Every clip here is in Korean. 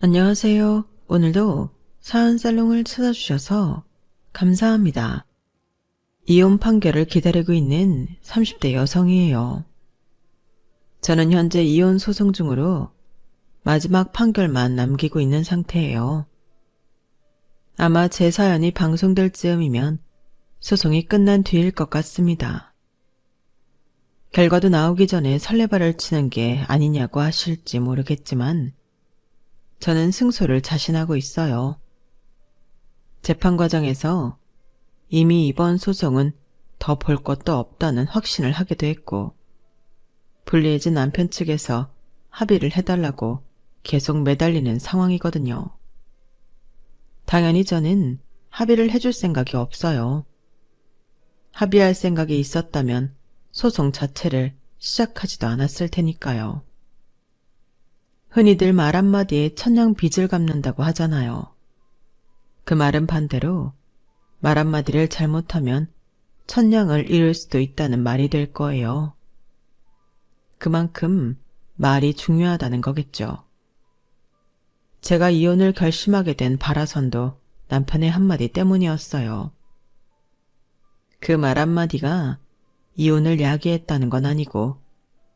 안녕하세요. 오늘도 사연살롱을 찾아주셔서 감사합니다. 이혼 판결을 기다리고 있는 30대 여성이에요. 저는 현재 이혼 소송 중으로 마지막 판결만 남기고 있는 상태예요. 아마 제 사연이 방송될 즈음이면 소송이 끝난 뒤일 것 같습니다. 결과도 나오기 전에 설레발을 치는 게 아니냐고 하실지 모르겠지만 저는 승소를 자신하고 있어요. 재판 과정에서 이미 이번 소송은 더 볼 것도 없다는 확신을 하기도 했고, 불리해진 남편 측에서 합의를 해달라고 계속 매달리는 상황이거든요. 당연히 저는 합의를 해줄 생각이 없어요. 합의할 생각이 있었다면 소송 자체를 시작하지도 않았을 테니까요. 흔히들 말 한마디에 천냥 빚을 갚는다고 하잖아요. 그 말은 반대로 말 한마디를 잘못하면 천냥을 잃을 수도 있다는 말이 될 거예요. 그만큼 말이 중요하다는 거겠죠. 제가 이혼을 결심하게 된 발화선도 남편의 한마디 때문이었어요. 그 말 한마디가 이혼을 야기했다는 건 아니고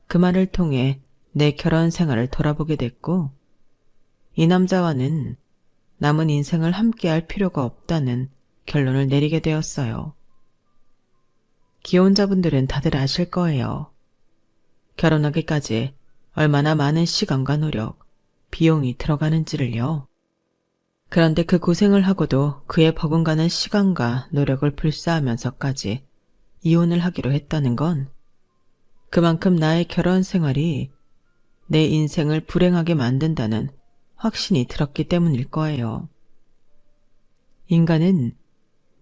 그 말을 통해 내 결혼 생활을 돌아보게 됐고, 이 남자와는 남은 인생을 함께할 필요가 없다는 결론을 내리게 되었어요. 기혼자분들은 다들 아실 거예요. 결혼하기까지 얼마나 많은 시간과 노력, 비용이 들어가는지를요. 그런데 그 고생을 하고도 그에 버금가는 시간과 노력을 불사하면서까지 이혼을 하기로 했다는 건 그만큼 나의 결혼 생활이 내 인생을 불행하게 만든다는 확신이 들었기 때문일 거예요. 인간은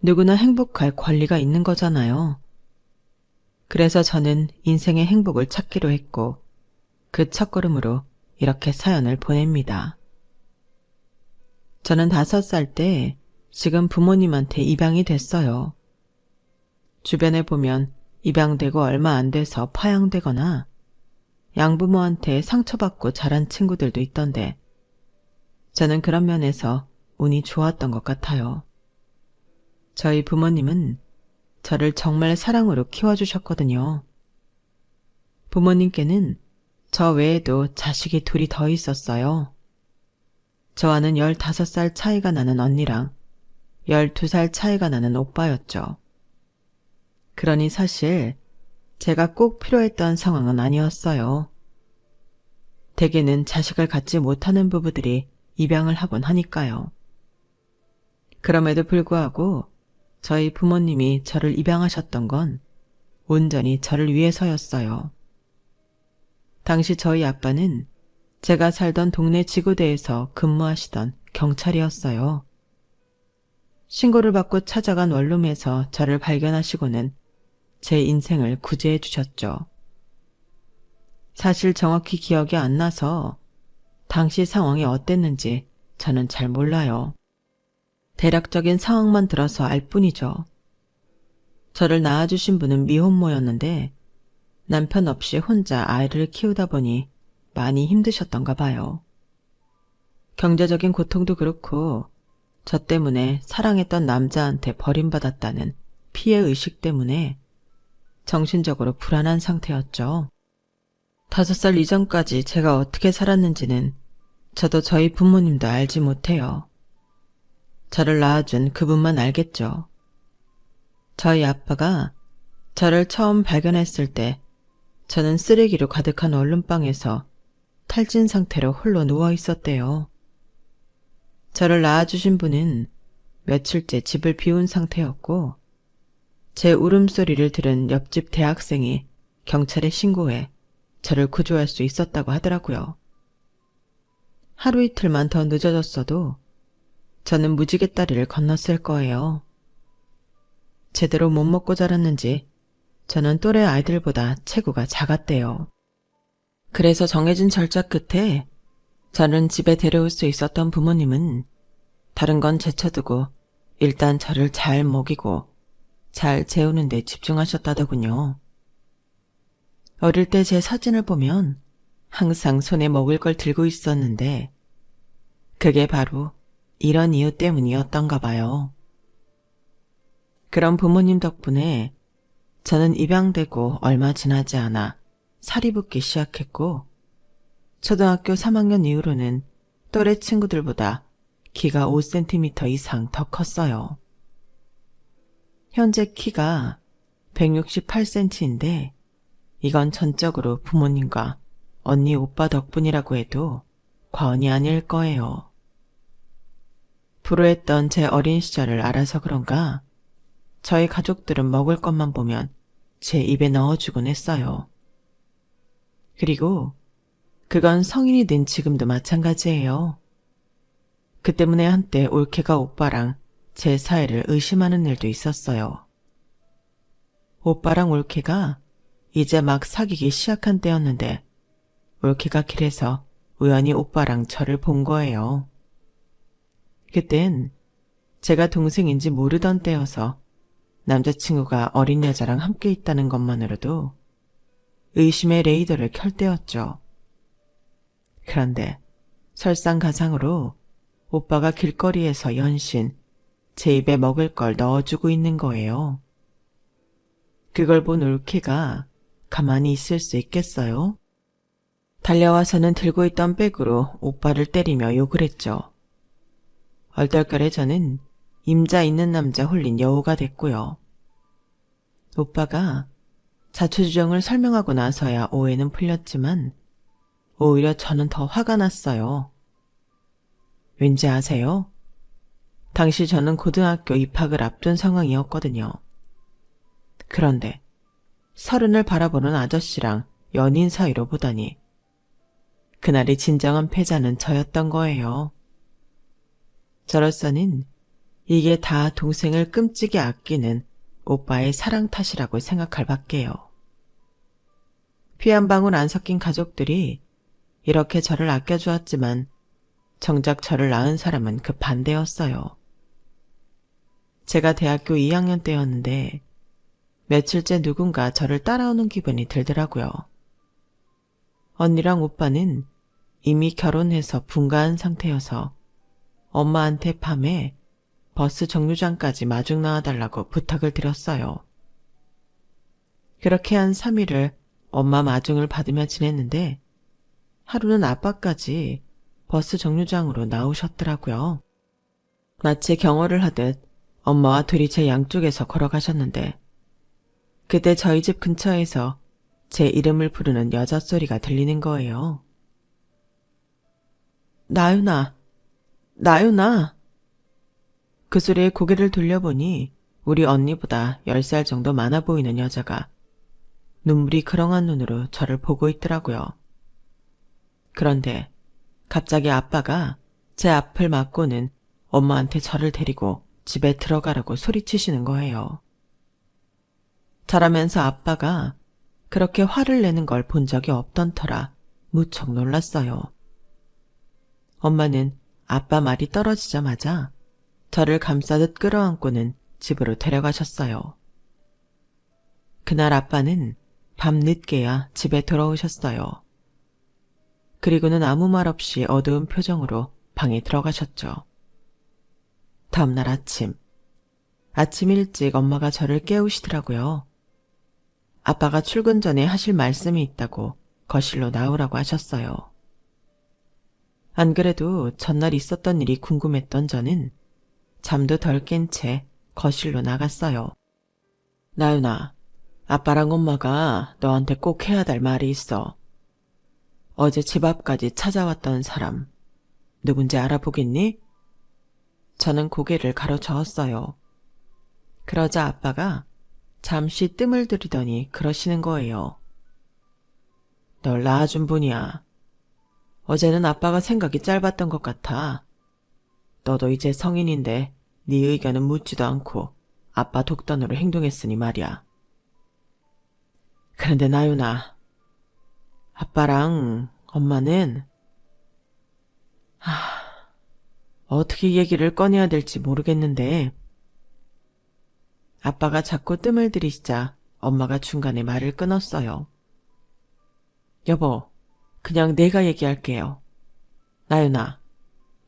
누구나 행복할 권리가 있는 거잖아요. 그래서 저는 인생의 행복을 찾기로 했고 그 첫걸음으로 이렇게 사연을 보냅니다. 저는 5살 때 지금 부모님한테 입양이 됐어요. 주변에 보면 입양되고 얼마 안 돼서 파양되거나 양부모한테 상처받고 자란 친구들도 있던데 저는 그런 면에서 운이 좋았던 것 같아요. 저희 부모님은 저를 정말 사랑으로 키워주셨거든요. 부모님께는 저 외에도 자식이 둘이 더 있었어요. 저와는 15살 차이가 나는 언니랑 12살 차이가 나는 오빠였죠. 그러니 사실 제가 꼭 필요했던 상황은 아니었어요. 대개는 자식을 갖지 못하는 부부들이 입양을 하곤 하니까요. 그럼에도 불구하고 저희 부모님이 저를 입양하셨던 건 온전히 저를 위해서였어요. 당시 저희 아빠는 제가 살던 동네 지구대에서 근무하시던 경찰이었어요. 신고를 받고 찾아간 원룸에서 저를 발견하시고는 제 인생을 구제해 주셨죠. 사실 정확히 기억이 안 나서 당시 상황이 어땠는지 저는 잘 몰라요. 대략적인 상황만 들어서 알 뿐이죠. 저를 낳아주신 분은 미혼모였는데 남편 없이 혼자 아이를 키우다 보니 많이 힘드셨던가 봐요. 경제적인 고통도 그렇고 저 때문에 사랑했던 남자한테 버림받았다는 피해의식 때문에 정신적으로 불안한 상태였죠. 5살 이전까지 제가 어떻게 살았는지는 저도 저희 부모님도 알지 못해요. 저를 낳아준 그분만 알겠죠. 저희 아빠가 저를 처음 발견했을 때 저는 쓰레기로 가득한 얼룩방에서 탈진 상태로 홀로 누워 있었대요. 저를 낳아주신 분은 며칠째 집을 비운 상태였고 제 울음소리를 들은 옆집 대학생이 경찰에 신고해 저를 구조할 수 있었다고 하더라고요. 하루 이틀만 더 늦어졌어도 저는 무지갯다리를 건넜을 거예요. 제대로 못 먹고 자랐는지 저는 또래 아이들보다 체구가 작았대요. 그래서 정해진 절차 끝에 저는 집에 데려올 수 있었던 부모님은 다른 건 제쳐두고 일단 저를 잘 먹이고 잘 재우는 데 집중하셨다더군요. 어릴 때 제 사진을 보면 항상 손에 먹을 걸 들고 있었는데 그게 바로 이런 이유 때문이었던가 봐요. 그런 부모님 덕분에 저는 입양되고 얼마 지나지 않아 살이 붙기 시작했고, 초등학교 3학년 이후로는 또래 친구들보다 키가 5cm 이상 더 컸어요. 현재 키가 168cm인데 이건 전적으로 부모님과 언니 오빠 덕분이라고 해도 과언이 아닐 거예요. 불우했던 제 어린 시절을 알아서 그런가 저희 가족들은 먹을 것만 보면 제 입에 넣어주곤 했어요. 그리고 그건 성인이 된 지금도 마찬가지예요. 그 때문에 한때 올케가 오빠랑 제 사이를 의심하는 일도 있었어요. 오빠랑 올케가 이제 막 사귀기 시작한 때였는데 올케가 길에서 우연히 오빠랑 저를 본 거예요. 그땐 제가 동생인지 모르던 때여서 남자친구가 어린 여자랑 함께 있다는 것만으로도 의심의 레이더를 켤 때였죠. 그런데 설상가상으로 오빠가 길거리에서 연신 제 입에 먹을 걸 넣어주고 있는 거예요. 그걸 본 올케가 가만히 있을 수 있겠어요? 달려와서는 들고 있던 백으로 오빠를 때리며 욕을 했죠. 얼떨결에 저는 임자 있는 남자 홀린 여우가 됐고요. 오빠가 자초지종을 설명하고 나서야 오해는 풀렸지만 오히려 저는 더 화가 났어요. 왠지 아세요? 당시 저는 고등학교 입학을 앞둔 상황이었거든요. 그런데 30을 바라보는 아저씨랑 연인 사이로 보다니 그날이 진정한 패자는 저였던 거예요. 저로서는 이게 다 동생을 끔찍이 아끼는 오빠의 사랑 탓이라고 생각할 밖에요. 피 한 방울 안 섞인 가족들이 이렇게 저를 아껴주었지만 정작 저를 낳은 사람은 그 반대였어요. 제가 대학교 2학년 때였는데 며칠째 누군가 저를 따라오는 기분이 들더라고요. 언니랑 오빠는 이미 결혼해서 분가한 상태여서 엄마한테 밤에 버스 정류장까지 마중 나와달라고 부탁을 드렸어요. 그렇게 한 3일을 엄마 마중을 받으며 지냈는데 하루는 아빠까지 버스 정류장으로 나오셨더라고요. 마치 경호를 하듯 엄마와 둘이 제 양쪽에서 걸어가셨는데 그때 저희 집 근처에서 제 이름을 부르는 여자 소리가 들리는 거예요. 나윤아, 나윤아. 그 소리에 고개를 돌려보니 우리 언니보다 10살 정도 많아 보이는 여자가 눈물이 그렁한 눈으로 저를 보고 있더라고요. 그런데 갑자기 아빠가 제 앞을 막고는 엄마한테 저를 데리고 집에 들어가라고 소리치시는 거예요. 저라면서 아빠가 그렇게 화를 내는 걸 본 적이 없던 터라 무척 놀랐어요. 엄마는 아빠 말이 떨어지자마자 저를 감싸듯 끌어안고는 집으로 데려가셨어요. 그날 아빠는 밤늦게야 집에 돌아오셨어요. 그리고는 아무 말 없이 어두운 표정으로 방에 들어가셨죠. 다음날 아침 일찍 엄마가 저를 깨우시더라고요. 아빠가 출근 전에 하실 말씀이 있다고 거실로 나오라고 하셨어요. 안 그래도 전날 있었던 일이 궁금했던 저는 잠도 덜 깬 채 거실로 나갔어요. 나윤아, 아빠랑 엄마가 너한테 꼭 해야 될 말이 있어. 어제 집 앞까지 찾아왔던 사람 누군지 알아보겠니? 저는 고개를 가로저었어요. 그러자 아빠가 잠시 뜸을 들이더니 그러시는 거예요. 널 낳아준 분이야. 어제는 아빠가 생각이 짧았던 것 같아. 너도 이제 성인인데 네 의견은 묻지도 않고 아빠 독단으로 행동했으니 말이야. 그런데 나윤아, 아빠랑 엄마는 어떻게 얘기를 꺼내야 될지 모르겠는데 아빠가 자꾸 뜸을 들이시자 엄마가 중간에 말을 끊었어요. 여보, 그냥 내가 얘기할게요. 나윤아,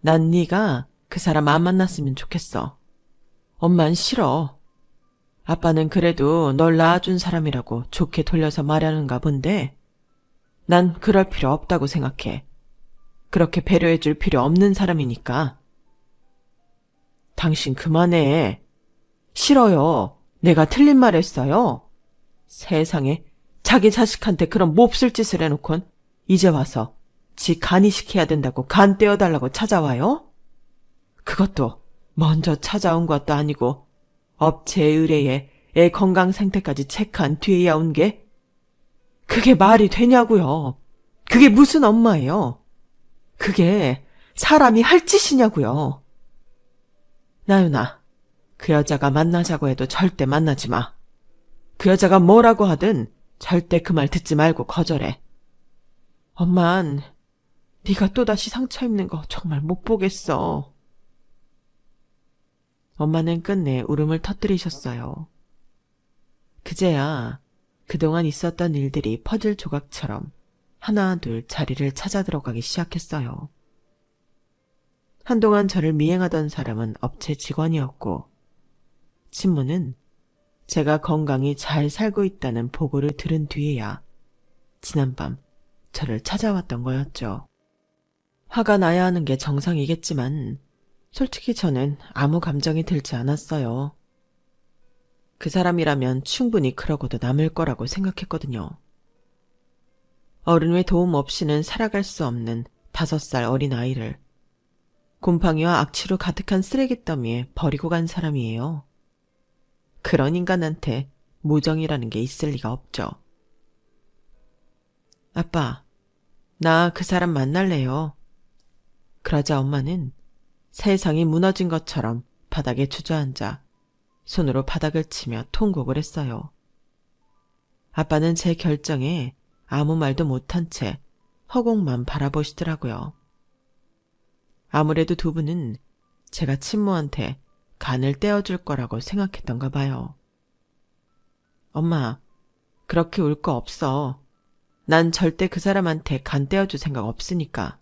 난 네가 그 사람 안 만났으면 좋겠어. 엄만 싫어. 아빠는 그래도 널 낳아준 사람이라고 좋게 돌려서 말하는가 본데 난 그럴 필요 없다고 생각해. 그렇게 배려해줄 필요 없는 사람이니까. 당신 그만해. 싫어요. 내가 틀린 말 했어요. 세상에 자기 자식한테 그런 몹쓸 짓을 해놓곤 이제 와서 지 간이식해야 된다고 간 떼어달라고 찾아와요? 그것도 먼저 찾아온 것도 아니고 업체 의뢰에 애 건강 상태까지 체크한 뒤에야 온 게? 그게 말이 되냐고요. 그게 무슨 엄마예요. 그게 사람이 할 짓이냐고요. 나윤아, 그 여자가 만나자고 해도 절대 만나지 마. 그 여자가 뭐라고 하든 절대 그 말 듣지 말고 거절해. 엄만, 네가 또다시 상처 입는 거 정말 못 보겠어. 엄마는 끝내 울음을 터뜨리셨어요. 그제야 그동안 있었던 일들이 퍼즐 조각처럼 하나 둘 자리를 찾아 들어가기 시작했어요. 한동안 저를 미행하던 사람은 업체 직원이었고 친모는 제가 건강히 잘 살고 있다는 보고를 들은 뒤에야 지난밤 저를 찾아왔던 거였죠. 화가 나야 하는 게 정상이겠지만 솔직히 저는 아무 감정이 들지 않았어요. 그 사람이라면 충분히 그러고도 남을 거라고 생각했거든요. 어른의 도움 없이는 살아갈 수 없는 5살 어린 아이를 곰팡이와 악취로 가득한 쓰레기 더미에 버리고 간 사람이에요. 그런 인간한테 무정이라는 게 있을 리가 없죠. 아빠, 나 그 사람 만날래요. 그러자 엄마는 세상이 무너진 것처럼 바닥에 주저앉아 손으로 바닥을 치며 통곡을 했어요. 아빠는 제 결정에 아무 말도 못한 채 허공만 바라보시더라고요. 아무래도 두 분은 제가 친모한테 간을 떼어줄 거라고 생각했던가 봐요. 엄마, 그렇게 울 거 없어. 난 절대 그 사람한테 간 떼어줄 생각 없으니까.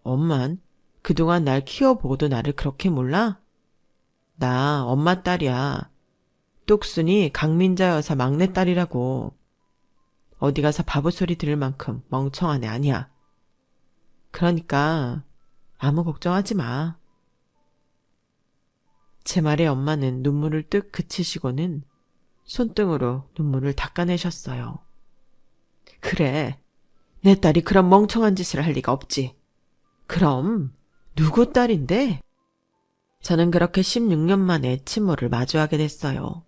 엄만, 그동안 날 키워보고도 나를 그렇게 몰라? 나 엄마 딸이야. 똑순이 강민자 여사 막내딸이라고. 어디 가서 바보 소리 들을 만큼 멍청한 애 아니야. 그러니까 아무 걱정하지 마. 제 말에 엄마는 눈물을 뚝 그치시고는 손등으로 눈물을 닦아내셨어요. 그래, 내 딸이 그런 멍청한 짓을 할 리가 없지. 그럼 누구 딸인데? 저는 그렇게 16년 만에 친모를 마주하게 됐어요.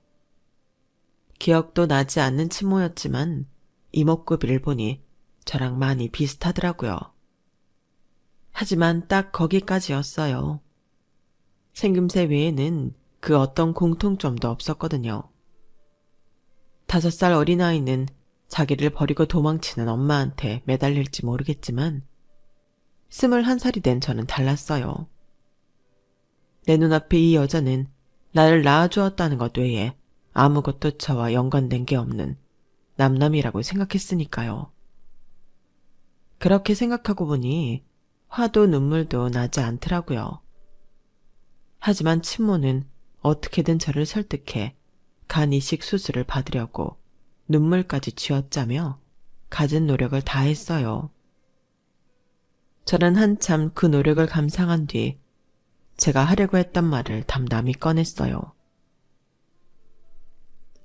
기억도 나지 않는 친모였지만 이목구비를 보니 저랑 많이 비슷하더라고요. 하지만 딱 거기까지였어요. 생김새 외에는 그 어떤 공통점도 없었거든요. 5살 어린아이는 자기를 버리고 도망치는 엄마한테 매달릴지 모르겠지만 21살이 된 저는 달랐어요. 내 눈앞에 이 여자는 나를 낳아주었다는 것 외에 아무것도 저와 연관된 게 없는 남남이라고 생각했으니까요. 그렇게 생각하고 보니 화도 눈물도 나지 않더라고요. 하지만 친모는 어떻게든 저를 설득해 간 이식 수술을 받으려고 눈물까지 쥐어짜며 갖은 노력을 다했어요. 저는 한참 그 노력을 감상한 뒤 제가 하려고 했던 말을 담담히 꺼냈어요.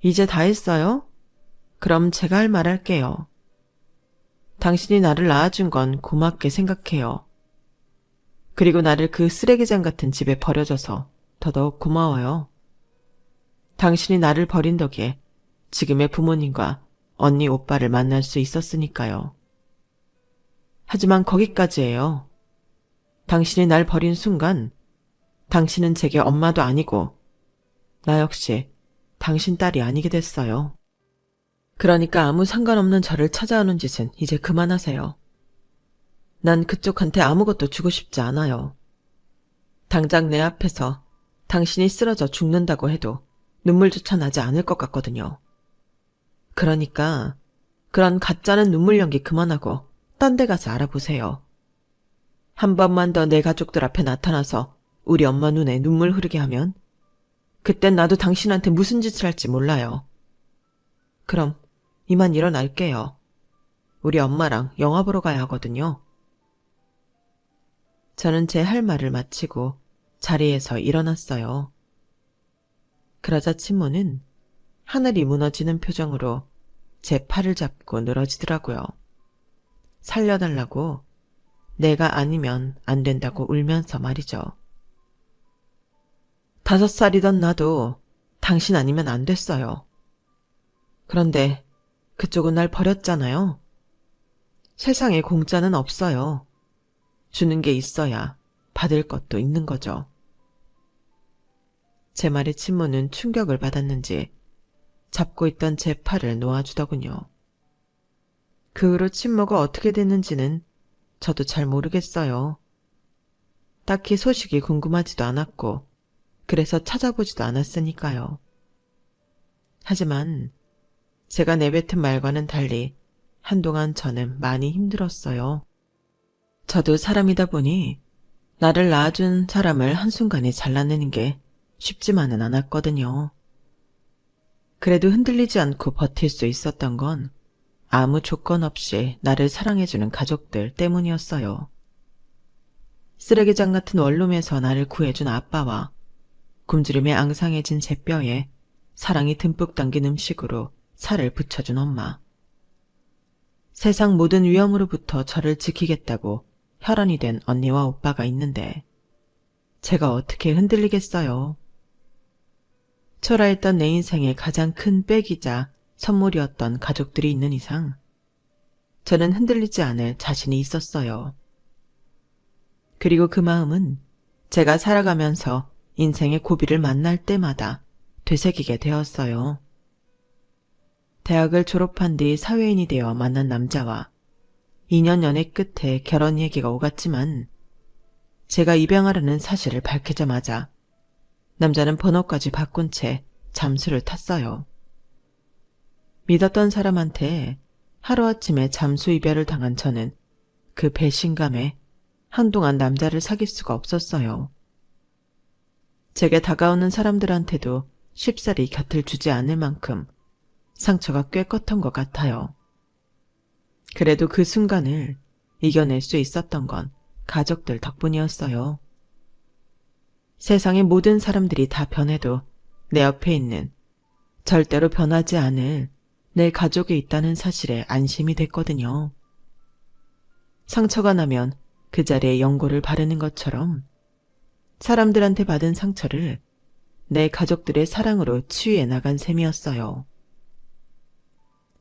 이제 다 했어요? 그럼 제가 할 말 할게요. 당신이 나를 낳아준 건 고맙게 생각해요. 그리고 나를 그 쓰레기장 같은 집에 버려줘서 더더욱 고마워요. 당신이 나를 버린 덕에 지금의 부모님과 언니 오빠를 만날 수 있었으니까요. 하지만 거기까지예요. 당신이 날 버린 순간 당신은 제게 엄마도 아니고 나 역시 당신 딸이 아니게 됐어요. 그러니까 아무 상관없는 저를 찾아오는 짓은 이제 그만하세요. 난 그쪽한테 아무것도 주고 싶지 않아요. 당장 내 앞에서 당신이 쓰러져 죽는다고 해도 눈물조차 나지 않을 것 같거든요. 그러니까 그런 가짜는 눈물 연기 그만하고 딴 데 가서 알아보세요. 한 번만 더 내 가족들 앞에 나타나서 우리 엄마 눈에 눈물 흐르게 하면 그땐 나도 당신한테 무슨 짓을 할지 몰라요. 그럼 이만 일어날게요. 우리 엄마랑 영화 보러 가야 하거든요. 저는 제 할 말을 마치고 자리에서 일어났어요. 그러자 친모는 하늘이 무너지는 표정으로 제 팔을 잡고 늘어지더라고요. 살려달라고, 내가 아니면 안 된다고 울면서 말이죠. 5살이던 나도 당신 아니면 안 됐어요. 그런데 그쪽은 날 버렸잖아요. 세상에 공짜는 없어요. 주는 게 있어야 받을 것도 있는 거죠. 제 말에 친모는 충격을 받았는지 잡고 있던 제 팔을 놓아주더군요. 그 후로 친모가 어떻게 됐는지는 저도 잘 모르겠어요. 딱히 소식이 궁금하지도 않았고 그래서 찾아보지도 않았으니까요. 하지만 제가 내뱉은 말과는 달리 한동안 저는 많이 힘들었어요. 저도 사람이다 보니 나를 낳아준 사람을 한순간에 잘라내는 게 쉽지만은 않았거든요. 그래도 흔들리지 않고 버틸 수 있었던 건 아무 조건 없이 나를 사랑해주는 가족들 때문이었어요. 쓰레기장 같은 원룸에서 나를 구해준 아빠와 굶주림에 앙상해진 제 뼈에 사랑이 듬뿍 담긴 음식으로 살을 붙여준 엄마. 세상 모든 위험으로부터 저를 지키겠다고 혈안이 된 언니와 오빠가 있는데 제가 어떻게 흔들리겠어요. 초라했던 내 인생의 가장 큰 백이자 선물이었던 가족들이 있는 이상 저는 흔들리지 않을 자신이 있었어요. 그리고 그 마음은 제가 살아가면서 인생의 고비를 만날 때마다 되새기게 되었어요. 대학을 졸업한 뒤 사회인이 되어 만난 남자와 2년 연애 끝에 결혼 얘기가 오갔지만 제가 입양하려는 사실을 밝히자마자 남자는 번호까지 바꾼 채 잠수를 탔어요. 믿었던 사람한테 하루아침에 잠수 이별을 당한 저는 그 배신감에 한동안 남자를 사귈 수가 없었어요. 제게 다가오는 사람들한테도 쉽사리 곁을 주지 않을 만큼 상처가 꽤 컸던 것 같아요. 그래도 그 순간을 이겨낼 수 있었던 건 가족들 덕분이었어요. 세상의 모든 사람들이 다 변해도 내 옆에 있는 절대로 변하지 않을 내 가족이 있다는 사실에 안심이 됐거든요. 상처가 나면 그 자리에 연고를 바르는 것처럼 사람들한테 받은 상처를 내 가족들의 사랑으로 치유해 나간 셈이었어요.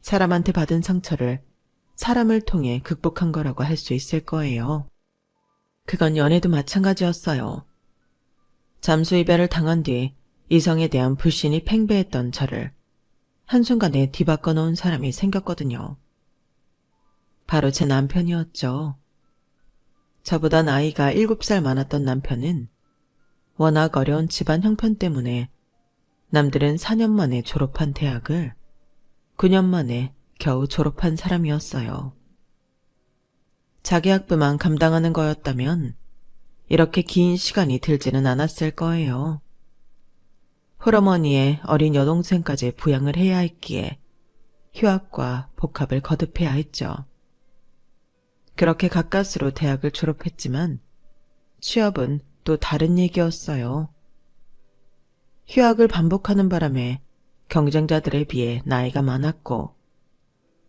사람한테 받은 상처를 사람을 통해 극복한 거라고 할 수 있을 거예요. 그건 연애도 마찬가지였어요. 잠수 이별을 당한 뒤 이성에 대한 불신이 팽배했던 저를 한순간에 뒤바꿔 놓은 사람이 생겼거든요. 바로 제 남편이었죠. 저보다 나이가 7살 많았던 남편은 워낙 어려운 집안 형편 때문에 남들은 4년 만에 졸업한 대학을 9년 만에 겨우 졸업한 사람이었어요. 자기 학비만 감당하는 거였다면 이렇게 긴 시간이 들지는 않았을 거예요. 홀어머니의 어린 여동생까지 부양을 해야 했기에 휴학과 복학을 거듭해야 했죠. 그렇게 가까스로 대학을 졸업했지만 취업은 또 다른 얘기였어요. 휴학을 반복하는 바람에 경쟁자들에 비해 나이가 많았고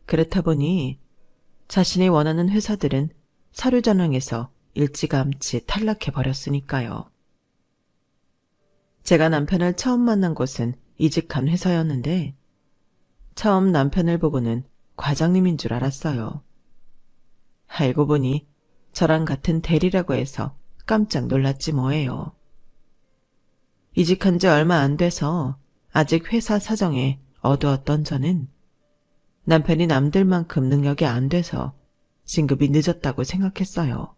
그렇다 보니 자신이 원하는 회사들은 서류 전형에서 일찌감치 탈락해버렸으니까요. 제가 남편을 처음 만난 곳은 이직한 회사였는데 처음 남편을 보고는 과장님인 줄 알았어요. 알고 보니 저랑 같은 대리라고 해서 깜짝 놀랐지 뭐예요. 이직한 지 얼마 안 돼서 아직 회사 사정에 어두웠던 저는 남편이 남들만큼 능력이 안 돼서 진급이 늦었다고 생각했어요.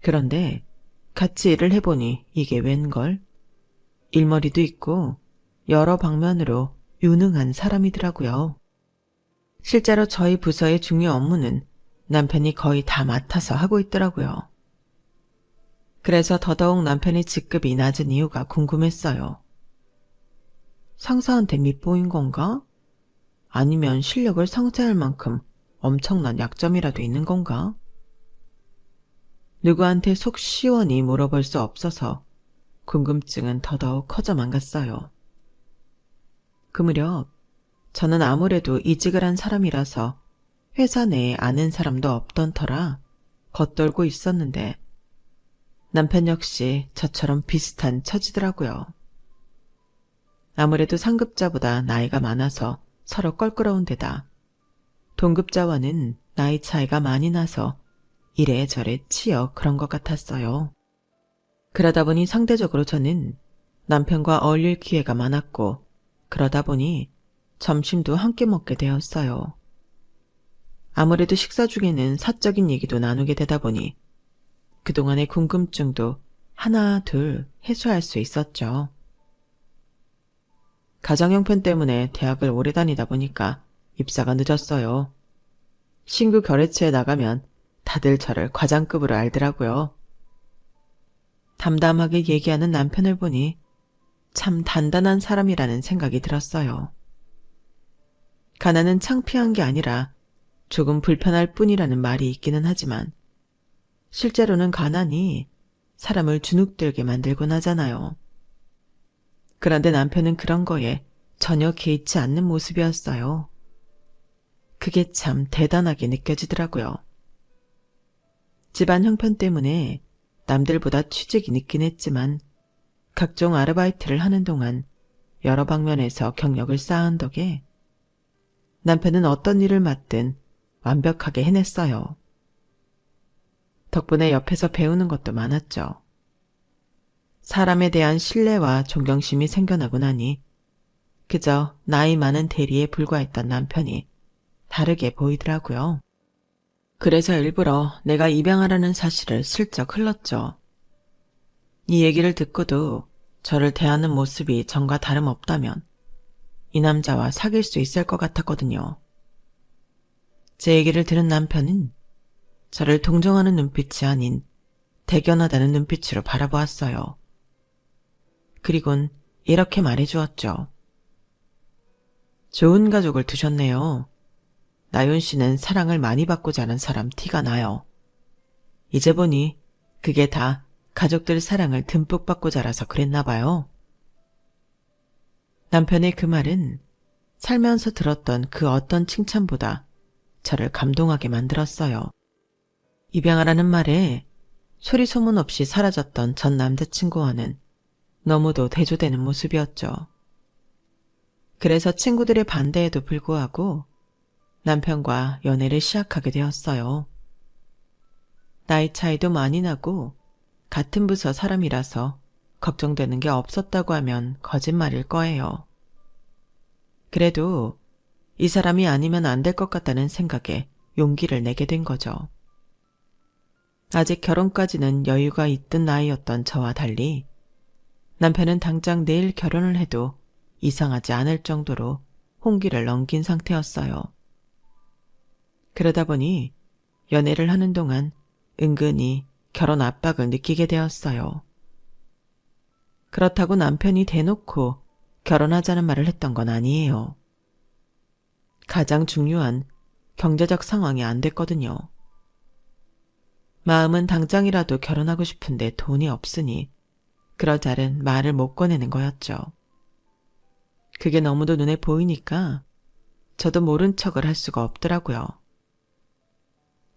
그런데 같이 일을 해보니 이게 웬걸? 일머리도 있고 여러 방면으로 유능한 사람이더라고요. 실제로 저희 부서의 중요 업무는 남편이 거의 다 맡아서 하고 있더라고요. 그래서 더더욱 남편의 직급이 낮은 이유가 궁금했어요. 상사한테 밉보인 건가? 아니면 실력을 상쇄할 만큼 엄청난 약점이라도 있는 건가? 누구한테 속 시원히 물어볼 수 없어서 궁금증은 더더욱 커져만 갔어요. 그 무렵 저는 아무래도 이직을 한 사람이라서 회사 내에 아는 사람도 없던 터라 겉돌고 있었는데 남편 역시 저처럼 비슷한 처지더라고요. 아무래도 상급자보다 나이가 많아서 서로 껄끄러운 데다 동급자와는 나이 차이가 많이 나서 이래저래 치여 그런 것 같았어요. 그러다 보니 상대적으로 저는 남편과 어울릴 기회가 많았고 그러다 보니 점심도 함께 먹게 되었어요. 아무래도 식사 중에는 사적인 얘기도 나누게 되다 보니 그동안의 궁금증도 하나 둘 해소할 수 있었죠. 가정 형편 때문에 대학을 오래 다니다 보니까 입사가 늦었어요. 신규 결회체에 나가면 다들 저를 과장급으로 알더라고요. 담담하게 얘기하는 남편을 보니 참 단단한 사람이라는 생각이 들었어요. 가난은 창피한 게 아니라 조금 불편할 뿐이라는 말이 있기는 하지만 실제로는 가난이 사람을 주눅들게 만들곤 하잖아요. 그런데 남편은 그런 거에 전혀 개의치 않는 모습이었어요. 그게 참 대단하게 느껴지더라고요. 집안 형편 때문에 남들보다 취직이 늦긴 했지만 각종 아르바이트를 하는 동안 여러 방면에서 경력을 쌓은 덕에 남편은 어떤 일을 맡든 완벽하게 해냈어요. 덕분에 옆에서 배우는 것도 많았죠. 사람에 대한 신뢰와 존경심이 생겨나고 나니 그저 나이 많은 대리에 불과했던 남편이 다르게 보이더라고요. 그래서 일부러 내가 입양하라는 사실을 슬쩍 흘렀죠. 이 얘기를 듣고도 저를 대하는 모습이 전과 다름없다면 이 남자와 사귈 수 있을 것 같았거든요. 제 얘기를 들은 남편은 저를 동정하는 눈빛이 아닌 대견하다는 눈빛으로 바라보았어요. 그리곤 이렇게 말해주었죠. 좋은 가족을 두셨네요. 나윤 씨는 사랑을 많이 받고 자란 사람 티가 나요. 이제 보니 그게 다 가족들 사랑을 듬뿍 받고 자라서 그랬나 봐요. 남편의 그 말은 살면서 들었던 그 어떤 칭찬보다 저를 감동하게 만들었어요. 입양하라는 말에 소리 소문 없이 사라졌던 전 남자친구와는 너무도 대조되는 모습이었죠. 그래서 친구들의 반대에도 불구하고 남편과 연애를 시작하게 되었어요. 나이 차이도 많이 나고 같은 부서 사람이라서 걱정되는 게 없었다고 하면 거짓말일 거예요. 그래도 이 사람이 아니면 안 될 것 같다는 생각에 용기를 내게 된 거죠. 아직 결혼까지는 여유가 있던 나이였던 저와 달리 남편은 당장 내일 결혼을 해도 이상하지 않을 정도로 홍기를 넘긴 상태였어요. 그러다 보니 연애를 하는 동안 은근히 결혼 압박을 느끼게 되었어요. 그렇다고 남편이 대놓고 결혼하자는 말을 했던 건 아니에요. 가장 중요한 경제적 상황이 안 됐거든요. 마음은 당장이라도 결혼하고 싶은데 돈이 없으니 그러자른 말을 못 꺼내는 거였죠. 그게 너무도 눈에 보이니까 저도 모른 척을 할 수가 없더라고요.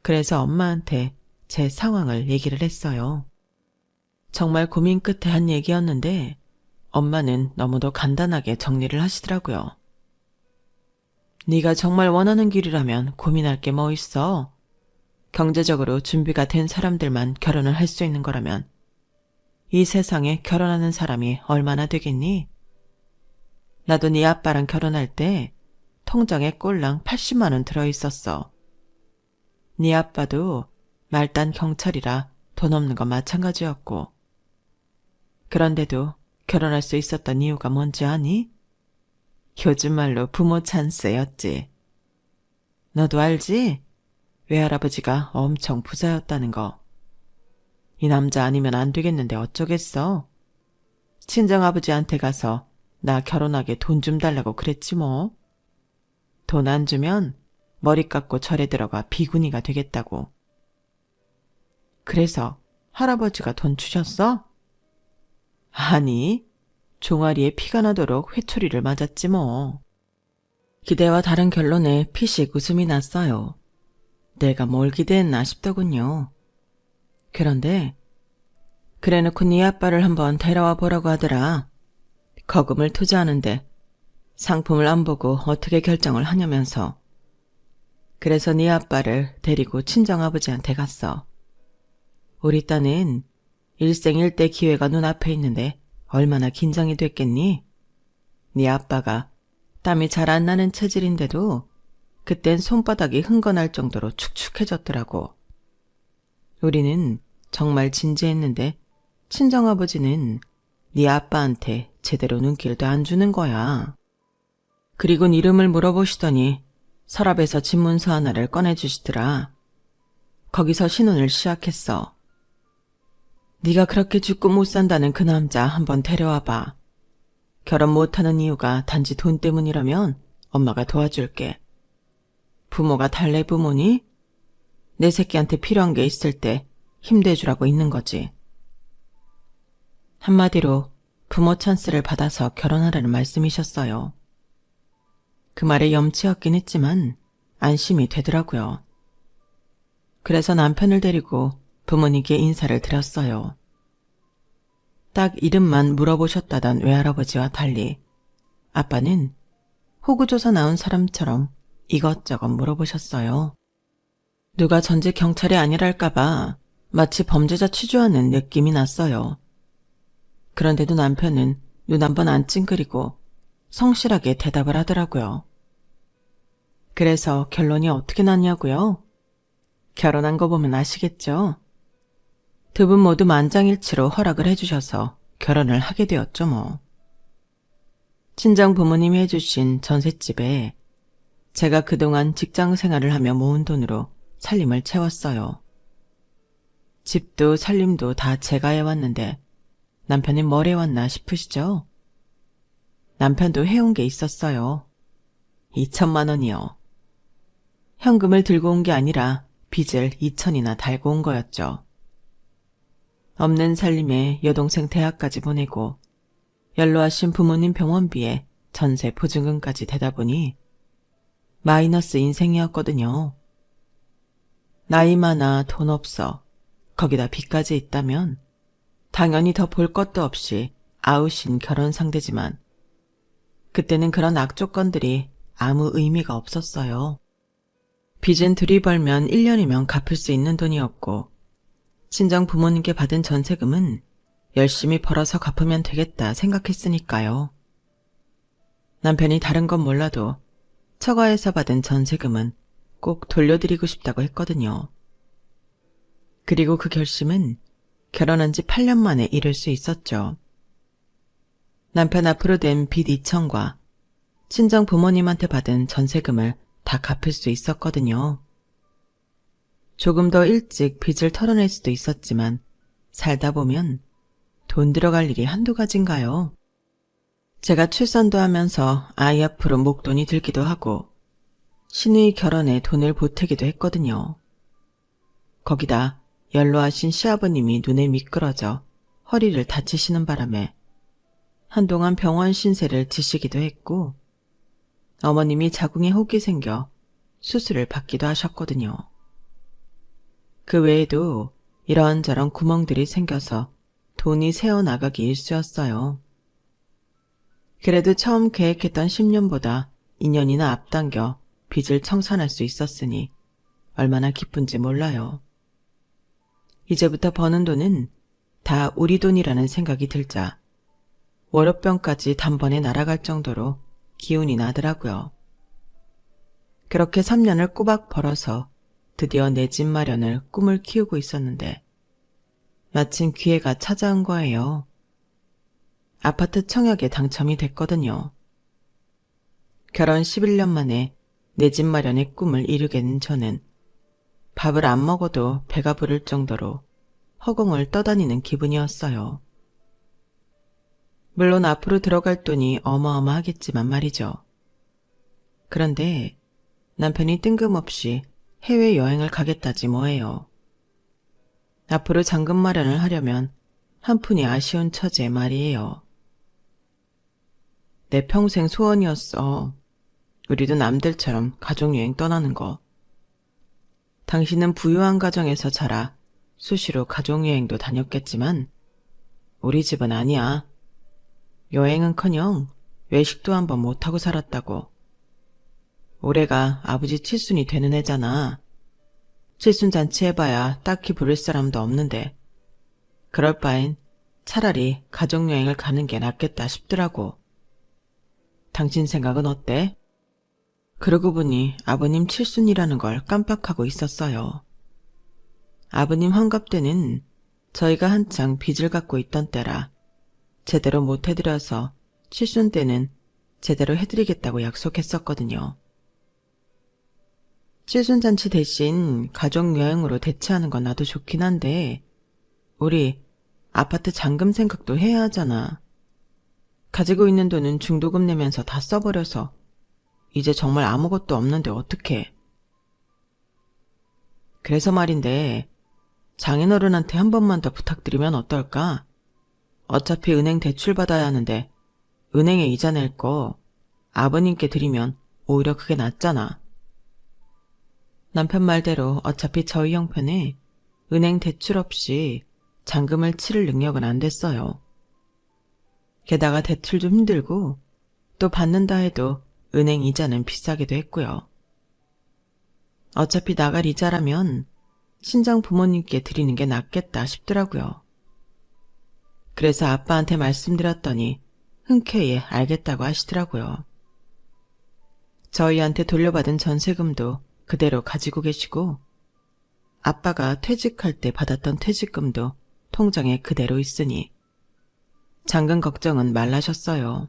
그래서 엄마한테 제 상황을 얘기를 했어요. 정말 고민 끝에 한 얘기였는데 엄마는 너무도 간단하게 정리를 하시더라고요. 네가 정말 원하는 길이라면 고민할 게 뭐 있어. 경제적으로 준비가 된 사람들만 결혼을 할 수 있는 거라면 이 세상에 결혼하는 사람이 얼마나 되겠니? 나도 네 아빠랑 결혼할 때 통장에 꼴랑 80만 원 들어있었어. 네 아빠도 말단 경찰이라 돈 없는 건 마찬가지였고. 그런데도 결혼할 수 있었던 이유가 뭔지 아니? 요즘 말로 부모 찬스였지. 너도 알지? 외할아버지가 엄청 부자였다는 거. 이 남자 아니면 안 되겠는데 어쩌겠어. 친정아버지한테 가서 나 결혼하게 돈 좀 달라고 그랬지 뭐. 돈 안 주면 머리 깎고 절에 들어가 비구니가 되겠다고. 그래서 할아버지가 돈 주셨어? 아니, 종아리에 피가 나도록 회초리를 맞았지 뭐. 기대와 다른 결론에 피식 웃음이 났어요. 내가 뭘 기대했나 싶더군요. 그런데 그래놓고 네 아빠를 한번 데려와 보라고 하더라. 거금을 투자하는데 상품을 안 보고 어떻게 결정을 하냐면서. 그래서 네 아빠를 데리고 친정아버지한테 갔어. 우리 딸은 일생일대 기회가 눈앞에 있는데 얼마나 긴장이 됐겠니? 네 아빠가 땀이 잘 안 나는 체질인데도 그땐 손바닥이 흥건할 정도로 축축해졌더라고. 우리는 정말 진지했는데 친정아버지는 네 아빠한테 제대로 눈길도 안 주는 거야. 그리곤 이름을 물어보시더니 서랍에서 집문서 하나를 꺼내주시더라. 거기서 신혼을 시작했어. 네가 그렇게 죽고 못 산다는 그 남자 한번 데려와봐. 결혼 못하는 이유가 단지 돈 때문이라면 엄마가 도와줄게. 부모가 달래 부모니? 내 새끼한테 필요한 게 있을 때 힘대주라고 있는 거지. 한마디로 부모 찬스를 받아서 결혼하라는 말씀이셨어요. 그 말에 염치 없긴 했지만 안심이 되더라고요. 그래서 남편을 데리고 부모님께 인사를 드렸어요. 딱 이름만 물어보셨다던 외할아버지와 달리 아빠는 호구조사 나온 사람처럼 이것저것 물어보셨어요. 누가 전직 경찰이 아니랄까봐 마치 범죄자 취조하는 느낌이 났어요. 그런데도 남편은 눈 한 번 안 찡그리고 성실하게 대답을 하더라고요. 그래서 결론이 어떻게 났냐고요? 결혼한 거 보면 아시겠죠? 두 분 모두 만장일치로 허락을 해주셔서 결혼을 하게 되었죠 뭐. 친정 부모님이 해주신 전셋집에 제가 그동안 직장 생활을 하며 모은 돈으로 살림을 채웠어요. 집도 살림도 다 제가 해왔는데 남편이 뭘 해왔나 싶으시죠? 남편도 해온 게 있었어요. 2천만 원이요. 현금을 들고 온 게 아니라 빚을 2천이나 달고 온 거였죠. 없는 살림에 여동생 대학까지 보내고 연로하신 부모님 병원비에 전세 보증금까지 대다 보니 마이너스 인생이었거든요. 나이 많아 돈 없어 거기다 빚까지 있다면 당연히 더 볼 것도 없이 아웃인 결혼 상대지만 그때는 그런 악조건들이 아무 의미가 없었어요. 빚은 둘이 벌면 1년이면 갚을 수 있는 돈이었고 친정 부모님께 받은 전세금은 열심히 벌어서 갚으면 되겠다 생각했으니까요. 남편이 다른 건 몰라도 처가에서 받은 전세금은 꼭 돌려드리고 싶다고 했거든요. 그리고 그 결심은 결혼한 지 8년 만에 이룰 수 있었죠. 남편 앞으로 된 빚 2천과 친정 부모님한테 받은 전세금을 다 갚을 수 있었거든요. 조금 더 일찍 빚을 털어낼 수도 있었지만 살다 보면 돈 들어갈 일이 한두 가지인가요? 제가 출산도 하면서 아이 앞으로 목돈이 들기도 하고 시누이 결혼에 돈을 보태기도 했거든요. 거기다 연로하신 시아버님이 눈에 미끄러져 허리를 다치시는 바람에 한동안 병원 신세를 지시기도 했고 어머님이 자궁에 혹이 생겨 수술을 받기도 하셨거든요. 그 외에도 이런저런 구멍들이 생겨서 돈이 새어나가기 일쑤였어요. 그래도 처음 계획했던 10년보다 2년이나 앞당겨 빚을 청산할 수 있었으니 얼마나 기쁜지 몰라요. 이제부터 버는 돈은 다 우리 돈이라는 생각이 들자 월요병까지 단번에 날아갈 정도로 기운이 나더라고요. 그렇게 3년을 꼬박 벌어서 드디어 내 집 마련을 꿈을 키우고 있었는데 마침 기회가 찾아온 거예요. 아파트 청약에 당첨이 됐거든요. 결혼 11년 만에 내 집 마련의 꿈을 이루게 된 저는 밥을 안 먹어도 배가 부를 정도로 허공을 떠다니는 기분이었어요. 물론 앞으로 들어갈 돈이 어마어마하겠지만 말이죠. 그런데 남편이 뜬금없이 해외여행을 가겠다지 뭐예요. 앞으로 잔금 마련을 하려면 한 푼이 아쉬운 처제 말이에요. 내 평생 소원이었어. 우리도 남들처럼 가족여행 떠나는 거. 당신은 부유한 가정에서 자라 수시로 가족여행도 다녔겠지만 우리 집은 아니야. 여행은커녕 외식도 한번 못하고 살았다고. 올해가 아버지 칠순이 되는 해잖아. 칠순잔치 해봐야 딱히 부를 사람도 없는데 그럴 바엔 차라리 가족여행을 가는 게 낫겠다 싶더라고. 당신 생각은 어때? 그러고 보니 아버님 칠순이라는 걸 깜빡하고 있었어요. 아버님 환갑 때는 저희가 한창 빚을 갖고 있던 때라 제대로 못 해드려서 칠순 때는 제대로 해드리겠다고 약속했었거든요. 칠순잔치 대신 가족여행으로 대체하는 건 나도 좋긴 한데 우리 아파트 잔금 생각도 해야 하잖아. 가지고 있는 돈은 중도금 내면서 다 써버려서 이제 정말 아무것도 없는데 어떡해. 그래서 말인데 장인어른한테 한 번만 더 부탁드리면 어떨까? 어차피 은행 대출 받아야 하는데 은행에 이자 낼 거 아버님께 드리면 오히려 그게 낫잖아. 남편 말대로 어차피 저희 형편에 은행 대출 없이 잔금을 치를 능력은 안 됐어요. 게다가 대출도 힘들고 또 받는다 해도 은행 이자는 비싸기도 했고요. 어차피 나갈 이자라면 친정 부모님께 드리는 게 낫겠다 싶더라고요. 그래서 아빠한테 말씀드렸더니 흔쾌히 알겠다고 하시더라고요. 저희한테 돌려받은 전세금도 그대로 가지고 계시고 아빠가 퇴직할 때 받았던 퇴직금도 통장에 그대로 있으니 잔금 걱정은 말라셨어요.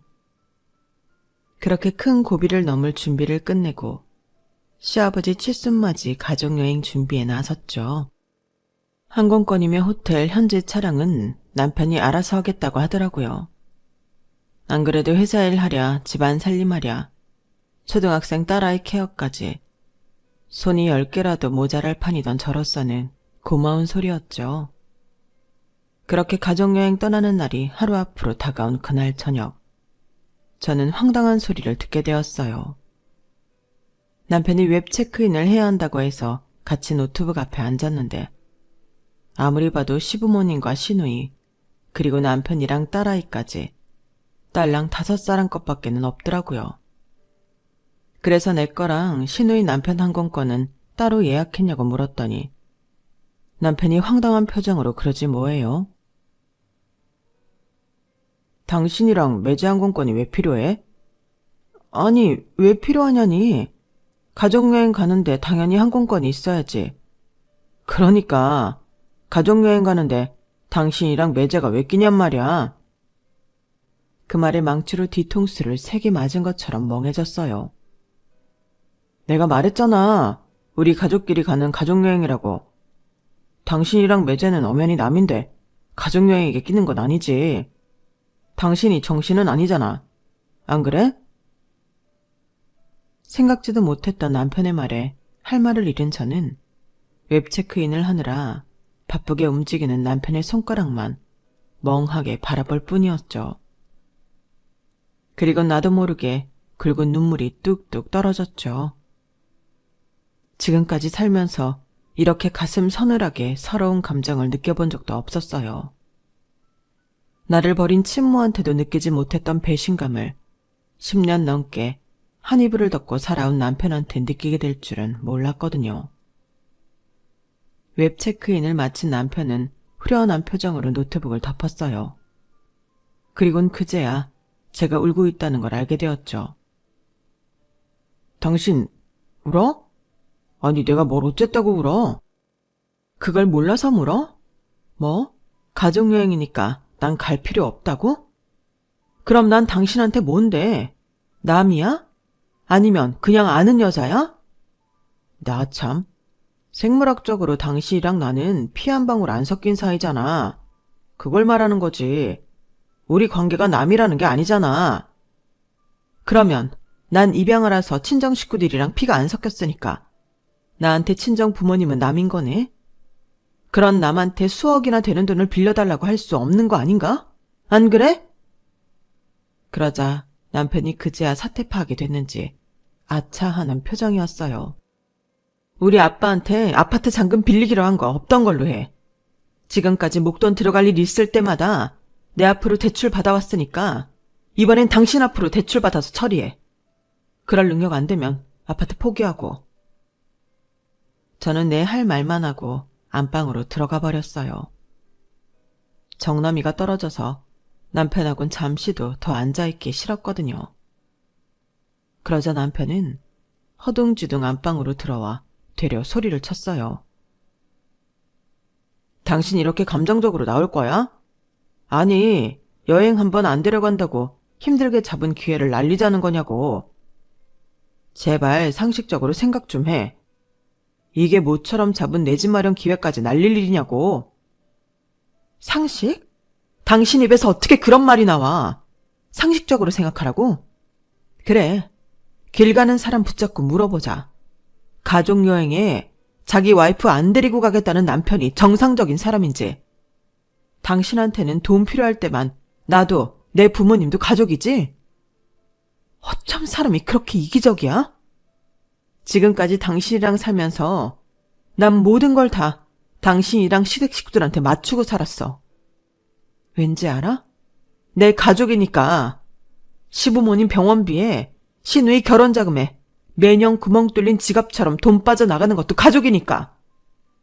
그렇게 큰 고비를 넘을 준비를 끝내고 시아버지 칠순맞이 가족여행 준비에 나섰죠. 항공권이며 호텔, 현지 차량은 남편이 알아서 하겠다고 하더라고요. 안 그래도 회사 일 하랴, 집안 살림하랴, 초등학생 딸아이 케어까지 손이 10개라도 모자랄 판이던 저로서는 고마운 소리였죠. 그렇게 가족여행 떠나는 날이 하루 앞으로 다가온 그날 저녁, 저는 황당한 소리를 듣게 되었어요. 남편이 웹 체크인을 해야 한다고 해서 같이 노트북 앞에 앉았는데 아무리 봐도 시부모님과 시누이 그리고 남편이랑 딸아이까지 딸랑 5사람 것밖에는 없더라고요. 그래서 내 거랑 시누이 남편 항공권은 따로 예약했냐고 물었더니 남편이 황당한 표정으로 그러지 뭐예요? 당신이랑 매제 항공권이 왜 필요해? 아니, 왜 필요하냐니? 가족여행 가는데 당연히 항공권이 있어야지. 그러니까 가족여행 가는데 당신이랑 매제가 왜 끼냔 말이야. 그 말에 망치로 뒤통수를 3개 맞은 것처럼 멍해졌어요. 내가 말했잖아. 우리 가족끼리 가는 가족여행이라고. 당신이랑 매제는 엄연히 남인데 가족여행에게 끼는 건 아니지. 당신이 정신은 아니잖아. 안 그래? 생각지도 못했던 남편의 말에 할 말을 잃은 저는 웹 체크인을 하느라 바쁘게 움직이는 남편의 손가락만 멍하게 바라볼 뿐이었죠. 그리고 나도 모르게 굵은 눈물이 뚝뚝 떨어졌죠. 지금까지 살면서 이렇게 가슴 서늘하게 서러운 감정을 느껴본 적도 없었어요. 나를 버린 친모한테도 느끼지 못했던 배신감을 10년 넘게 한 이불을 덮고 살아온 남편한테 느끼게 될 줄은 몰랐거든요. 웹 체크인을 마친 남편은 후련한 표정으로 노트북을 덮었어요. 그리곤 그제야 제가 울고 있다는 걸 알게 되었죠. 당신 울어? 아니 내가 뭘 어쨌다고 울어? 그걸 몰라서 울어? 뭐? 가족여행이니까 난 갈 필요 없다고? 그럼 난 당신한테 뭔데? 남이야? 아니면 그냥 아는 여자야? 나 참, 생물학적으로 당신이랑 나는 피 한 방울 안 섞인 사이잖아. 그걸 말하는 거지. 우리 관계가 남이라는 게 아니잖아. 그러면 난 입양을 해서 친정 식구들이랑 피가 안 섞였으니까 나한테 친정 부모님은 남인 거네? 그런 남한테 수억이나 되는 돈을 빌려달라고 할 수 없는 거 아닌가? 안 그래? 그러자 남편이 그제야 사태 파악이 됐는지 아차하는 표정이었어요. 우리 아빠한테 아파트 잔금 빌리기로 한 거 없던 걸로 해. 지금까지 목돈 들어갈 일 있을 때마다 내 앞으로 대출 받아왔으니까 이번엔 당신 앞으로 대출 받아서 처리해. 그럴 능력 안 되면 아파트 포기하고. 저는 내 할 말만 하고 안방으로 들어가 버렸어요. 정남이가 떨어져서 남편하고는 잠시도 더 앉아있기 싫었거든요. 그러자 남편은 허둥지둥 안방으로 들어와 되려 소리를 쳤어요. 당신 이렇게 감정적으로 나올 거야? 아니, 여행 한번 안 데려간다고 힘들게 잡은 기회를 날리자는 거냐고. 제발 상식적으로 생각 좀 해. 이게 모처럼 잡은 내 집 마련 기회까지 날릴 일이냐고. 상식? 당신 입에서 어떻게 그런 말이 나와? 상식적으로 생각하라고? 그래, 길 가는 사람 붙잡고 물어보자. 가족여행에 자기 와이프 안 데리고 가겠다는 남편이 정상적인 사람인지. 당신한테는 돈 필요할 때만 나도 내 부모님도 가족이지? 어쩜 사람이 그렇게 이기적이야? 지금까지 당신이랑 살면서 난 모든 걸 다 당신이랑 시댁 식구들한테 맞추고 살았어. 왠지 알아? 내 가족이니까 시부모님 병원비에 시누이 결혼자금에 매년 구멍 뚫린 지갑처럼 돈 빠져나가는 것도 가족이니까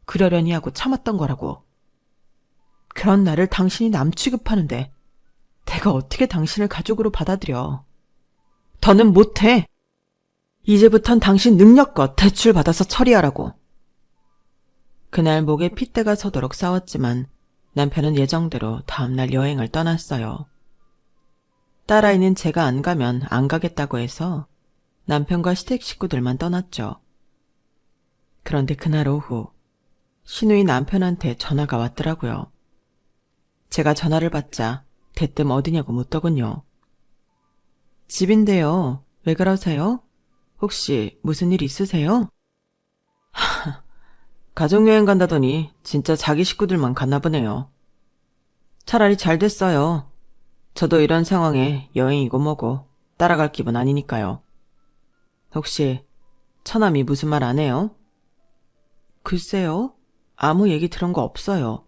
그러려니 하고 참았던 거라고. 그런 나를 당신이 남 취급하는데 내가 어떻게 당신을 가족으로 받아들여. 더는 못해. 이제부턴 당신 능력껏 대출 받아서 처리하라고. 그날 목에 핏대가 서도록 싸웠지만 남편은 예정대로 다음날 여행을 떠났어요. 딸아이는 제가 안 가면 안 가겠다고 해서 남편과 시댁 식구들만 떠났죠. 그런데 그날 오후 시누이 남편한테 전화가 왔더라고요. 제가 전화를 받자 대뜸 어디냐고 묻더군요. 집인데요. 왜 그러세요? 혹시 무슨 일 있으세요? 가족여행 간다더니 진짜 자기 식구들만 갔나 보네요. 차라리 잘 됐어요. 저도 이런 상황에 여행이고 뭐고 따라갈 기분 아니니까요. 혹시 처남이 무슨 말 안 해요? 글쎄요. 아무 얘기 들은 거 없어요.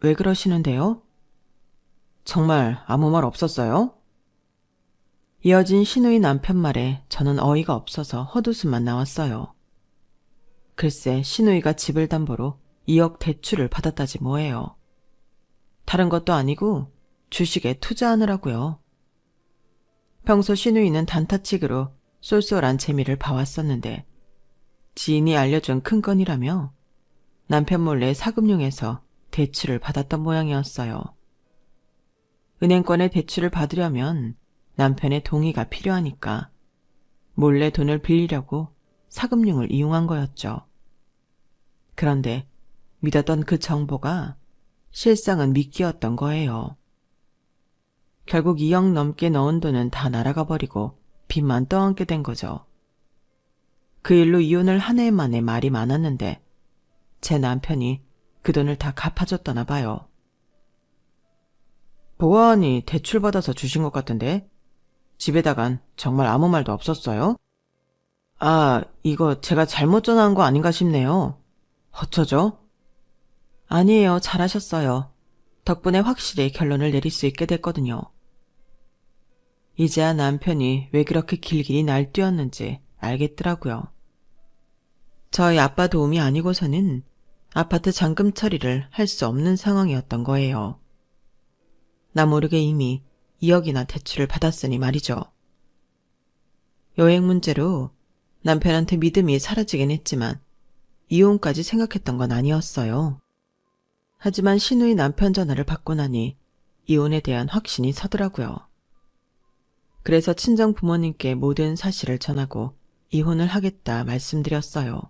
왜 그러시는데요? 정말 아무 말 없었어요? 이어진 시누이 남편 말에 저는 어이가 없어서 헛웃음만 나왔어요. 글쎄 시누이가 집을 담보로 2억 대출을 받았다지 뭐예요. 다른 것도 아니고 주식에 투자하느라고요. 평소 시누이는 단타치기로 쏠쏠한 재미를 봐왔었는데 지인이 알려준 큰 건이라며 남편 몰래 사금융에서 대출을 받았던 모양이었어요. 은행권에 대출을 받으려면 남편의 동의가 필요하니까 몰래 돈을 빌리려고 사금융을 이용한 거였죠. 그런데 믿었던 그 정보가 실상은 미끼였던 거예요. 결국 2억 넘게 넣은 돈은 다 날아가 버리고 빚만 떠안게 된 거죠. 그 일로 이혼을 한 해 만에 말이 많았는데 제 남편이 그 돈을 다 갚아줬더나 봐요. 보아하니 대출받아서 주신 것 같은데 집에다간 정말 아무 말도 없었어요? 아, 이거 제가 잘못 전화한 거 아닌가 싶네요. 어쩌죠? 아니에요. 잘하셨어요. 덕분에 확실히 결론을 내릴 수 있게 됐거든요. 이제야 남편이 왜 그렇게 길길이 날뛰었는지 알겠더라고요. 저희 아빠 도움이 아니고서는 아파트 잔금 처리를 할 수 없는 상황이었던 거예요. 나 모르게 이미 2억이나 대출을 받았으니 말이죠. 여행 문제로 남편한테 믿음이 사라지긴 했지만 이혼까지 생각했던 건 아니었어요. 하지만 시누이 남편 전화를 받고 나니 이혼에 대한 확신이 서더라고요. 그래서 친정 부모님께 모든 사실을 전하고 이혼을 하겠다 말씀드렸어요.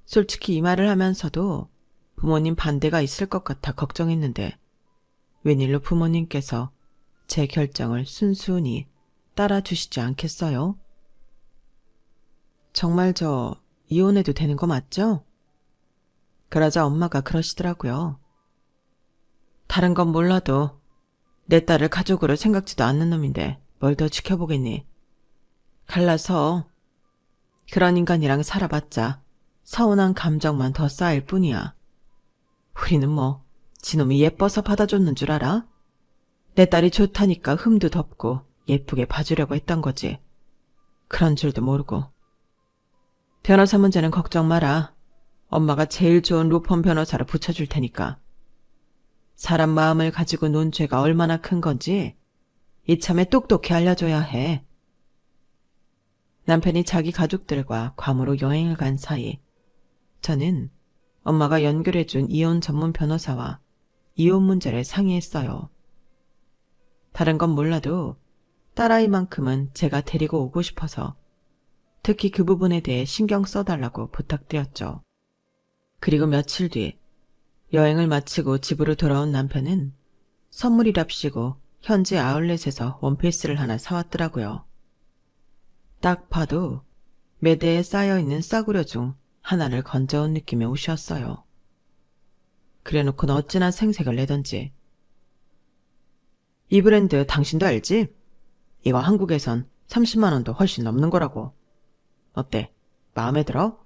솔직히 이 말을 하면서도 부모님 반대가 있을 것 같아 걱정했는데 웬일로 부모님께서 제 결정을 순순히 따라주시지 않겠어요? 정말 저 이혼해도 되는 거 맞죠? 그러자 엄마가 그러시더라고요. 다른 건 몰라도 내 딸을 가족으로 생각지도 않는 놈인데 뭘 더 지켜보겠니? 갈라서 그런 인간이랑 살아봤자 서운한 감정만 더 쌓일 뿐이야. 우리는 뭐 지놈이 예뻐서 받아줬는 줄 알아? 내 딸이 좋다니까 흠도 덮고 예쁘게 봐주려고 했던 거지. 그런 줄도 모르고. 변호사 문제는 걱정 마라. 엄마가 제일 좋은 로펌 변호사로 붙여줄 테니까. 사람 마음을 가지고 논 죄가 얼마나 큰 건지 이참에 똑똑히 알려줘야 해. 남편이 자기 가족들과 괌으로 여행을 간 사이 저는 엄마가 연결해준 이혼 전문 변호사와 이혼 문제를 상의했어요. 다른 건 몰라도 딸아이만큼은 제가 데리고 오고 싶어서 특히 그 부분에 대해 신경 써달라고 부탁드렸죠. 그리고 며칠 뒤 여행을 마치고 집으로 돌아온 남편은 선물이랍시고 현지 아울렛에서 원피스를 하나 사왔더라고요. 딱 봐도 매대에 쌓여있는 싸구려 중 하나를 건져온 느낌의 옷이었어요. 그래놓고는 어찌나 생색을 내던지. 이 브랜드 당신도 알지? 이거 한국에선 30만 원도 훨씬 넘는 거라고. 어때? 마음에 들어?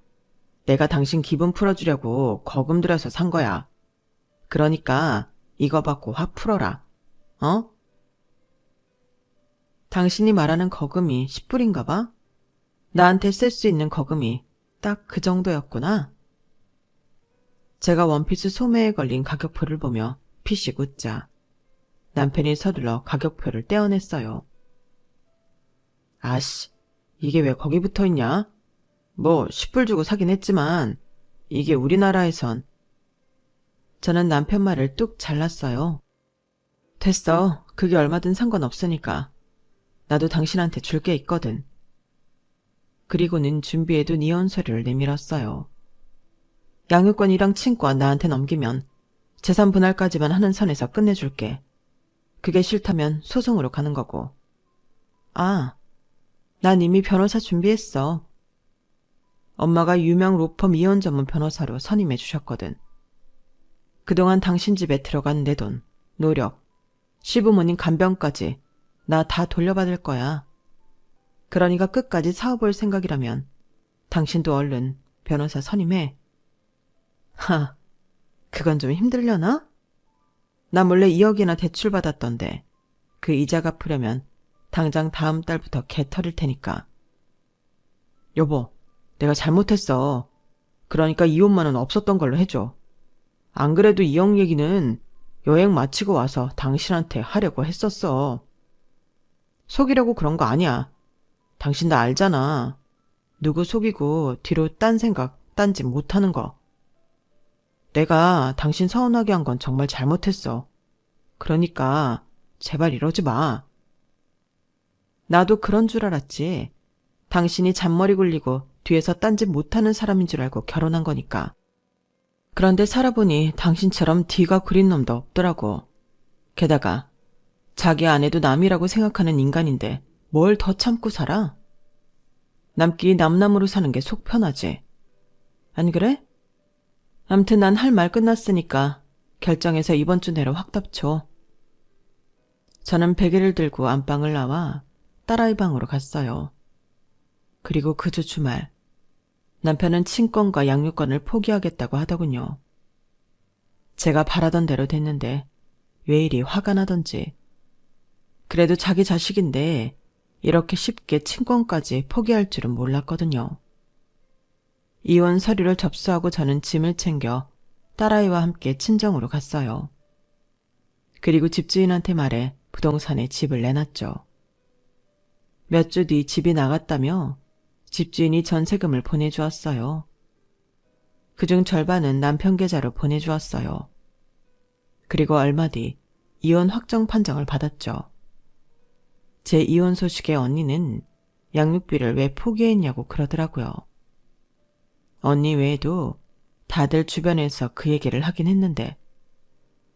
내가 당신 기분 풀어주려고 거금 들여서 산 거야. 그러니까 이거 받고 화 풀어라. 어? 당신이 말하는 거금이 10불인가 봐? 나한테 쓸 수 있는 거금이 딱 그 정도였구나. 제가 원피스 소매에 걸린 가격표를 보며 피식 웃자 남편이 서둘러 가격표를 떼어냈어요. 아씨, 이게 왜 거기 붙어있냐? 뭐 10불 주고 사긴 했지만 이게 우리나라에선. 저는 남편 말을 뚝 잘랐어요. 됐어. 그게 얼마든 상관없으니까. 나도 당신한테 줄 게 있거든. 그리고는 준비해둔 이혼 서류를 내밀었어요. 양육권이랑 친권 나한테 넘기면 재산 분할까지만 하는 선에서 끝내줄게. 그게 싫다면 소송으로 가는 거고. 아, 난 이미 변호사 준비했어. 엄마가 유명 로펌 이혼 전문 변호사로 선임해 주셨거든. 그동안 당신 집에 들어간 내 돈, 노력, 시부모님 간병까지 나 다 돌려받을 거야. 그러니까 끝까지 사업을 생각이라면 당신도 얼른 변호사 선임해. 하, 그건 좀 힘들려나? 나 몰래 2억이나 대출받았던데 그 이자 갚으려면 당장 다음 달부터 개 털릴 테니까. 여보, 내가 잘못했어. 그러니까 2억만 원 없었던 걸로 해줘. 안 그래도 2억 얘기는 여행 마치고 와서 당신한테 하려고 했었어. 속이려고 그런 거 아니야. 당신 나 알잖아. 누구 속이고 뒤로 딴 생각, 딴짓 못하는 거. 내가 당신 서운하게 한 건 정말 잘못했어. 그러니까 제발 이러지 마. 나도 그런 줄 알았지. 당신이 잔머리 굴리고 뒤에서 딴짓 못하는 사람인 줄 알고 결혼한 거니까. 그런데 살아보니 당신처럼 뒤가 구린 놈도 없더라고. 게다가 자기 아내도 남이라고 생각하는 인간인데 뭘 더 참고 살아? 남끼리 남남으로 사는 게 속 편하지. 안 그래? 암튼 난 할 말 끝났으니까 결정해서 이번 주 내로 확답 줘. 저는 베개를 들고 안방을 나와 딸아이 방으로 갔어요. 그리고 그 주 주말 남편은 친권과 양육권을 포기하겠다고 하더군요. 제가 바라던 대로 됐는데 왜 이리 화가 나던지. 그래도 자기 자식인데 이렇게 쉽게 친권까지 포기할 줄은 몰랐거든요. 이혼 서류를 접수하고 저는 짐을 챙겨 딸아이와 함께 친정으로 갔어요. 그리고 집주인한테 말해 부동산에 집을 내놨죠. 몇 주 뒤 집이 나갔다며 집주인이 전세금을 보내주었어요. 그중 절반은 남편 계좌로 보내주었어요. 그리고 얼마 뒤 이혼 확정 판정을 받았죠. 제 이혼 소식에 언니는 양육비를 왜 포기했냐고 그러더라고요. 언니 외에도 다들 주변에서 그 얘기를 하긴 했는데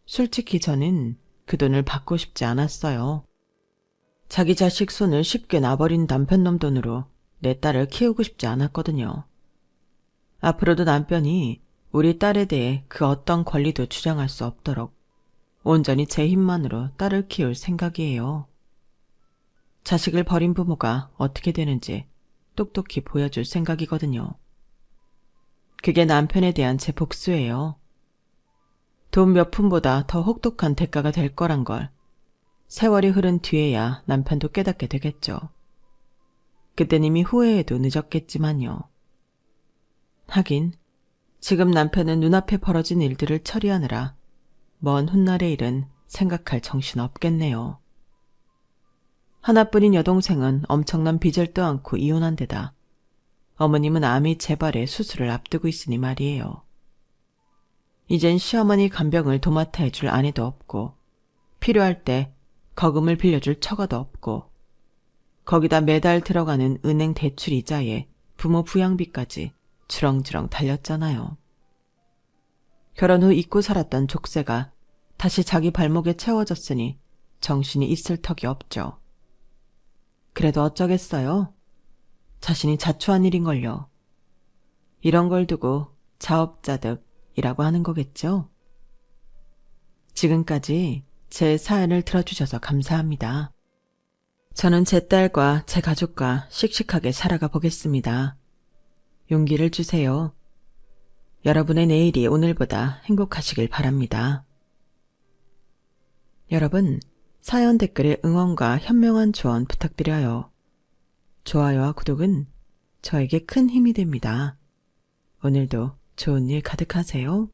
솔직히 저는 그 돈을 받고 싶지 않았어요. 자기 자식 손을 쉽게 놔버린 남편놈 돈으로 내 딸을 키우고 싶지 않았거든요. 앞으로도 남편이 우리 딸에 대해 그 어떤 권리도 주장할 수 없도록 온전히 제 힘만으로 딸을 키울 생각이에요. 자식을 버린 부모가 어떻게 되는지 똑똑히 보여줄 생각이거든요. 그게 남편에 대한 제 복수예요. 돈 몇 푼보다 더 혹독한 대가가 될 거란 걸 세월이 흐른 뒤에야 남편도 깨닫게 되겠죠. 그땐 이미 후회해도 늦었겠지만요. 하긴 지금 남편은 눈앞에 벌어진 일들을 처리하느라 먼 훗날의 일은 생각할 정신 없겠네요. 하나뿐인 여동생은 엄청난 빚을 떠안고 이혼한 데다 어머님은 암이 재발해 수술을 앞두고 있으니 말이에요. 이젠 시어머니 간병을 도맡아 해줄 아내도 없고 필요할 때 거금을 빌려줄 처가도 없고 거기다 매달 들어가는 은행 대출 이자에 부모 부양비까지 주렁주렁 달렸잖아요. 결혼 후 잊고 살았던 족쇄가 다시 자기 발목에 채워졌으니 정신이 있을 턱이 없죠. 그래도 어쩌겠어요? 자신이 자초한 일인걸요. 이런 걸 두고 자업자득이라고 하는 거겠죠? 지금까지 제 사연을 들어주셔서 감사합니다. 저는 제 딸과 제 가족과 씩씩하게 살아가 보겠습니다. 용기를 주세요. 여러분의 내일이 오늘보다 행복하시길 바랍니다. 여러분, 사연 댓글에 응원과 현명한 조언 부탁드려요. 좋아요와 구독은 저에게 큰 힘이 됩니다. 오늘도 좋은 일 가득하세요.